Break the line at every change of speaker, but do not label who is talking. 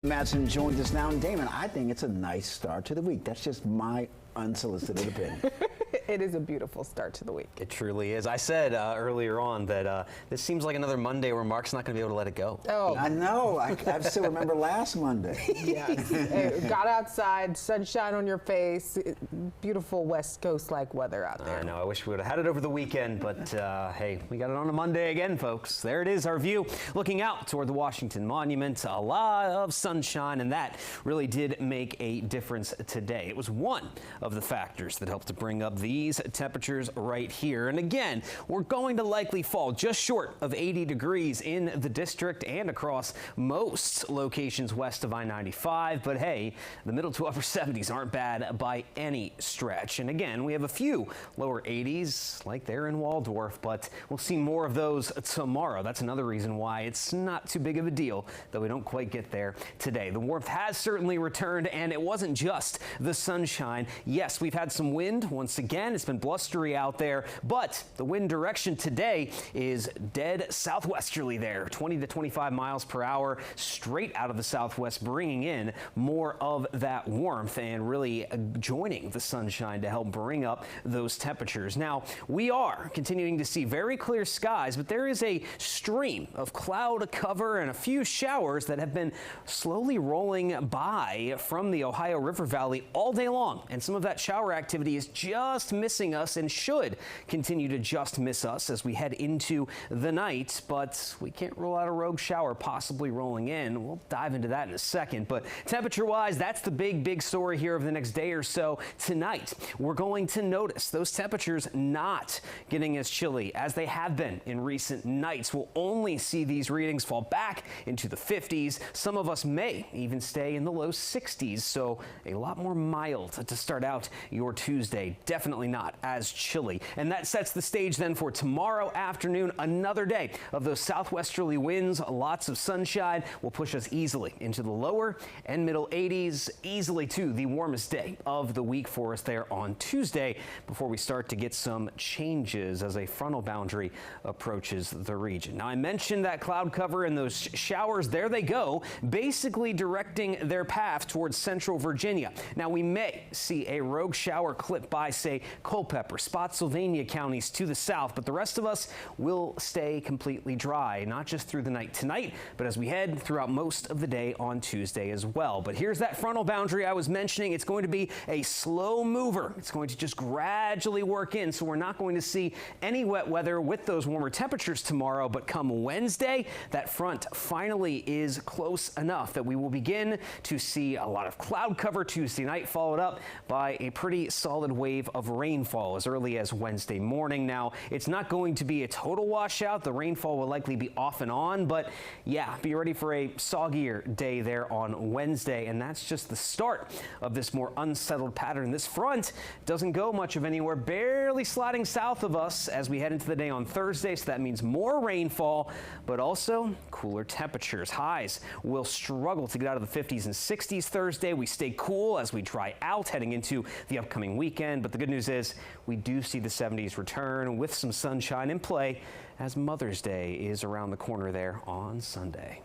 Madsen joins us now. And Damon, I think it's a nice start to the week. That's just my unsolicited opinion.
It is a beautiful start to the week.
It truly is. I said earlier on that this seems like another Monday where Mark's not going to be able to let it go.
Oh,
I know. I still remember last Monday.
yes. Got outside, sunshine on your face, beautiful West Coast-like weather out there.
I know. I wish we would have had it over the weekend, but hey, we got it on a Monday again, folks. There it is, our view. Looking out toward the Washington Monument, a lot of sunshine, and that really did make a difference today. It was one of the factors that helped to bring up these temperatures right here. And again, we're going to likely fall just short of 80 degrees in the district and across most locations west of I-95. But hey, the middle to upper 70s aren't bad by any stretch. And again, we have a few lower 80s like there in Waldorf, but we'll see more of those tomorrow. That's another reason why it's not too big of a deal that we don't quite get there today. The warmth has certainly returned, and it wasn't just the sunshine. Yes, we've had some wind once again. It's been blustery out there, but the wind direction today is dead southwesterly there, 20 to 25 miles per hour, straight out of the southwest, bringing in more of that warmth and really joining the sunshine to help bring up those temperatures. Now, we are continuing to see very clear skies, but there is a stream of cloud cover and a few showers that have been slowly rolling by from the Ohio River Valley all day long, and some of that shower activity is just missing us and should continue to just miss us as we head into the night, but we can't rule out a rogue shower possibly rolling in. We'll dive into that in a second, but temperature-wise, that's the big story here over the next day or so. Tonight, we're going to notice those temperatures not getting as chilly as they have been in recent nights. We'll only see these readings fall back into the 50s. Some of us may even stay in the low 60s, so a lot more mild to start out your Tuesday. Definitely not as chilly. And that sets the stage then for tomorrow afternoon. Another day of those southwesterly winds, lots of sunshine will push us easily into the lower and middle 80s, easily to the warmest day of the week for us there on Tuesday before we start to get some changes as a frontal boundary approaches the region. Now, I mentioned that cloud cover and those showers. There they go, basically directing their path towards central Virginia. Now, we may see a rogue shower clip by, say, Culpeper, Spotsylvania counties to the south, but the rest of us will stay completely dry, not just through the night tonight, but as we head throughout most of the day on Tuesday as well. But here's that frontal boundary I was mentioning. It's going to be a slow mover. It's going to just gradually work in, so we're not going to see any wet weather with those warmer temperatures tomorrow, but come Wednesday, that front finally is close enough that we will begin to see a lot of cloud cover Tuesday night, followed up by a pretty solid wave of rainfall as early as Wednesday morning. Now, it's not going to be a total washout. The rainfall will likely be off and on, but yeah, be ready for a soggier day there on Wednesday, and that's just the start of this more unsettled pattern. This front doesn't go much of anywhere, barely sliding south of us as we head into the day on Thursday, so that means more rainfall, but also cooler temperatures. Highs will struggle to get out of the 50s and 60s Thursday. We stay cool as we dry out heading into the upcoming weekend, but the good news is we do see the 70s return with some sunshine in play as Mother's Day is around the corner there on Sunday.